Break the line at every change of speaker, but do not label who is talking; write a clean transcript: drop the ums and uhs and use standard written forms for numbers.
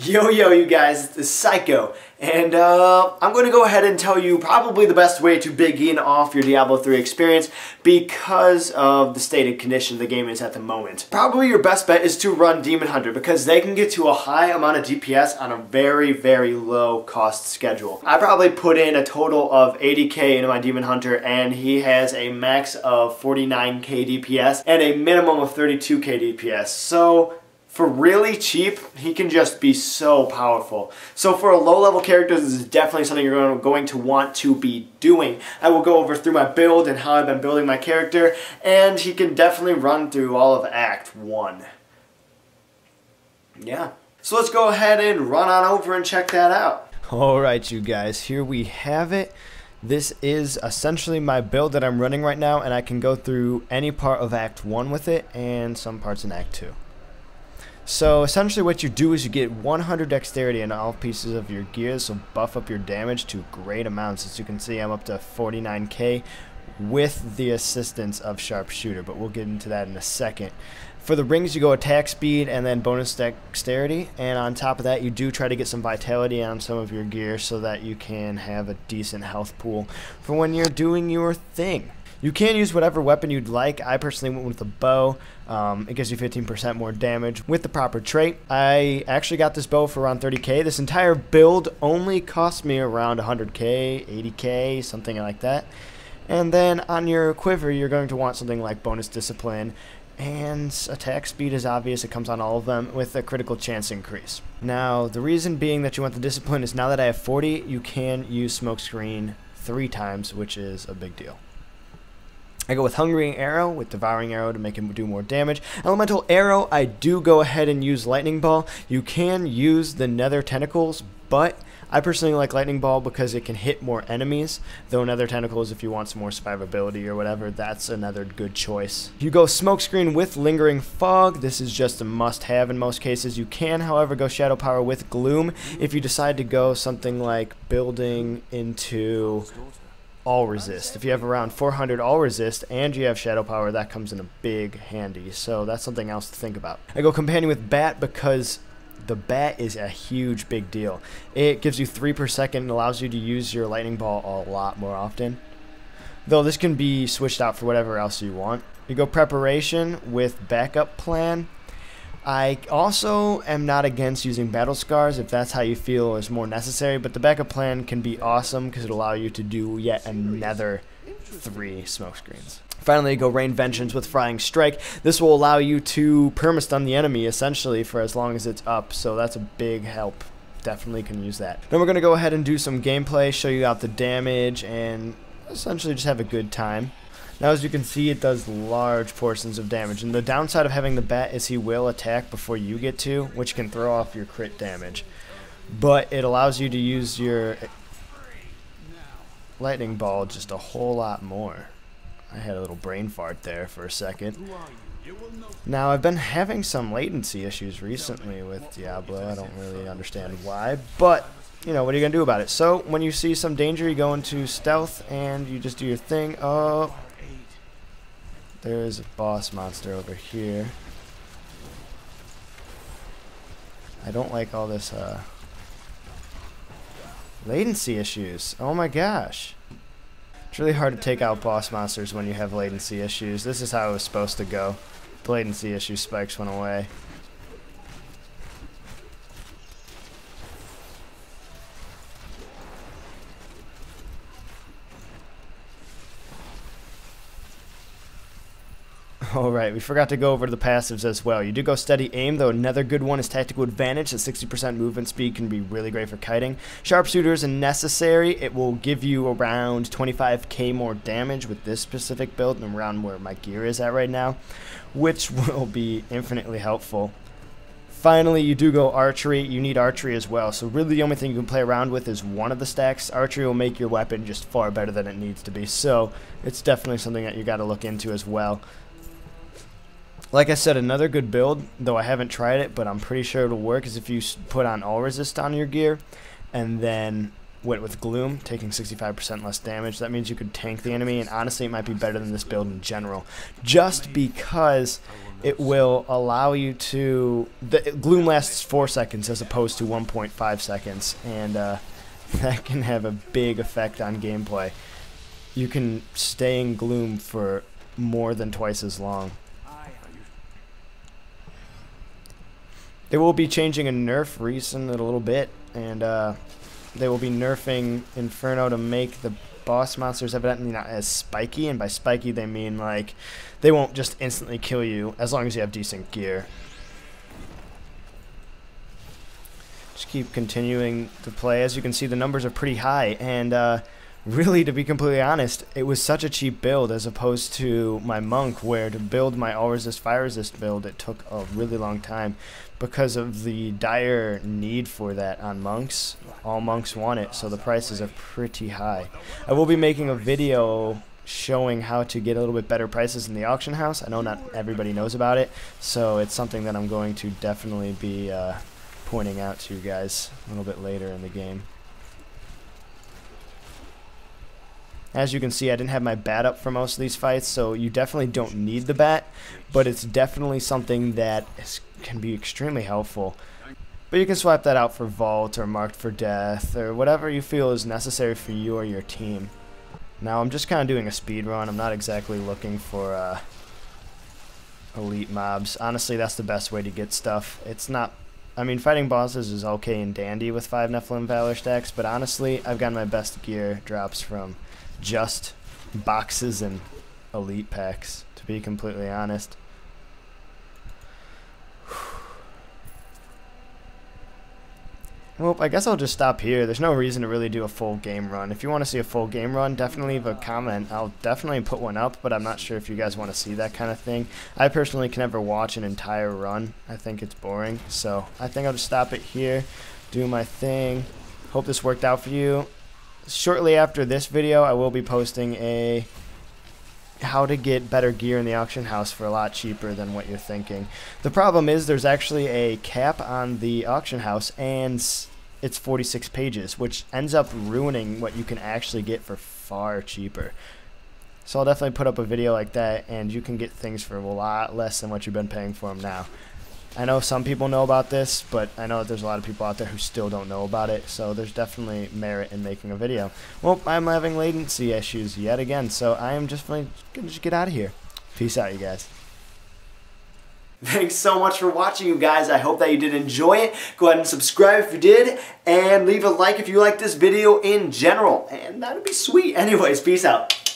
Yo, you guys, it's the Psycho, and I'm going to go ahead and tell you probably the best way to begin off your Diablo 3 experience because of the stated condition the game is at the moment. Probably your best bet is to run Demon Hunter because they can get to a high amount of DPS on a very, very low cost schedule. I probably put in a total of 80k into my Demon Hunter and he has a max of 49k DPS and a minimum of 32k DPS. So for really cheap, he can just be so powerful. So for a low-level character, this is definitely something you're going to want to be doing. I will go over through my build and how I've been building my character, and he can definitely run through all of Act 1. Yeah. So let's go ahead and run on over and check that out.
Alright you guys, here we have it. This is essentially my build that I'm running right now, and I can go through any part of Act 1 with it, and some parts in Act 2. So essentially what you do is you get 100 dexterity in all pieces of your gear, so buff up your damage to great amounts. As you can see, I'm up to 49k with the assistance of Sharpshooter, but we'll get into that in a second. For the rings, you go attack speed and then bonus dexterity, and on top of that you do try to get some vitality on some of your gear so that you can have a decent health pool for when you're doing your thing. You can use whatever weapon you'd like. I personally went with a bow. It gives you 15% more damage with the proper trait. I actually got this bow for around 30k. This entire build only cost me around 100k, 80k, something like that. And then on your quiver, you're going to want something like bonus discipline, and attack speed is obvious. It comes on all of them with a critical chance increase. Now, the reason being that you want the discipline is now that I have 40, you can use smokescreen 3 times, which is a big deal. I go with Hungering Arrow, with Devouring Arrow to make him do more damage. Elemental Arrow, I do go ahead and use Lightning Ball. You can use the Nether Tentacles, but I personally like Lightning Ball because it can hit more enemies, though Nether Tentacles, if you want some more survivability or whatever, that's another good choice. You go Smokescreen with Lingering Fog. This is just a must-have in most cases. You can, however, go Shadow Power with Gloom if you decide to go something like building into all resist. If you have around 400 all resist and you have shadow power, that comes in a big handy, so that's something else to think about. I go companion with bat because the bat is a huge big deal. It gives you 3 per second and allows you to use your lightning ball a lot more often, though this can be switched out for whatever else you want. You go preparation with backup plan. I also am not against using battle scars if that's how you feel is more necessary, but the backup plan can be awesome because it'll allow you to do yet another 3 smoke screens. Finally, you go Rain Vengeance with Frying Strike. This will allow you to permastun the enemy essentially for as long as it's up, so that's a big help. Definitely can use that. Then we're going to go ahead and do some gameplay, show you out the damage, and essentially just have a good time. Now, as you can see, it does large portions of damage, and the downside of having the bat is he will attack before you get to, which can throw off your crit damage. But it allows you to use your lightning ball just a whole lot more. I had a little brain fart there for a second. Now, I've been having some latency issues recently with Diablo. I don't really understand why, but you know, what are you going to do about it? So, when you see some danger, you go into stealth and you just do your thing. Oh, there's a boss monster over here. I don't like all this latency issues. Oh my gosh. It's really hard to take out boss monsters when you have latency issues. This is how it was supposed to go. The latency issue spikes went away. Alright, we forgot to go over the passives as well. You do go Steady Aim, though another good one is Tactical Advantage. At 60% movement speed can be really great for kiting. Sharpshooter is necessary. It will give you around 25k more damage with this specific build and around where my gear is at right now, which will be infinitely helpful. Finally, you do go Archery. You need Archery as well, so really the only thing you can play around with is one of the stacks. Archery will make your weapon just far better than it needs to be, so it's definitely something that you got to look into as well. Like I said, another good build, though I haven't tried it, but I'm pretty sure it'll work, is if you put on all resist on your gear, and then with Gloom, taking 65% less damage. That means you could tank the enemy, and honestly it might be better than this build in general, just because it will allow you to... The Gloom lasts 4 seconds as opposed to 1.5 seconds, and that can have a big effect on gameplay. You can stay in Gloom for more than twice as long. They will be changing a nerf recent a little bit, and they will be nerfing Inferno to make the boss monsters evidently not as spiky, and by spiky they mean like they won't just instantly kill you as long as you have decent gear. Just keep continuing to play. As you can see, the numbers are pretty high, and really, to be completely honest, it was such a cheap build as opposed to my monk, where to build my all resist fire resist build it took a really long time because of the dire need for that on monks. All monks want it, so the prices are pretty high. I will be making a video showing how to get a little bit better prices in the auction house. I know not everybody knows about it, so it's something that I'm going to definitely be pointing out to you guys a little bit later in the game. As you can see, I didn't have my bat up for most of these fights, so you definitely don't need the bat, but it's definitely something that can be extremely helpful. But you can swap that out for Vault or Marked for Death or whatever you feel is necessary for you or your team. Now I'm just kind of doing a speed run. I'm not exactly looking for elite mobs. Honestly, that's the best way to get stuff. It's not... I mean, fighting bosses is okay and dandy with 5 Nephilim Valor stacks, but honestly, I've gotten my best gear drops from just boxes and elite packs, to be completely honest. Well, I guess I'll just stop here. There's no reason to really do a full game run. If you want to see a full game run, definitely leave a comment. I'll definitely put one up, but I'm not sure if you guys want to see that kind of thing. I personally can never watch an entire run. I think it's boring. So I think I'll just stop it here, do my thing. Hope this worked out for you. Shortly after this video, I will be posting a how to get better gear in the auction house for a lot cheaper than what you're thinking. The problem is there's actually a cap on the auction house, and it's 46 pages, which ends up ruining what you can actually get for far cheaper. So I'll definitely put up a video like that, and you can get things for a lot less than what you've been paying for them now. I know some people know about this, but I know that there's a lot of people out there who still don't know about it, so there's definitely merit in making a video. Well, I'm having latency issues yet again, so I am just going to just get out of here. Peace out, you guys.
Thanks so much for watching, you guys. I hope that you did enjoy it. Go ahead and subscribe if you did, and leave a like if you like this video in general, and that would be sweet. Anyways, peace out.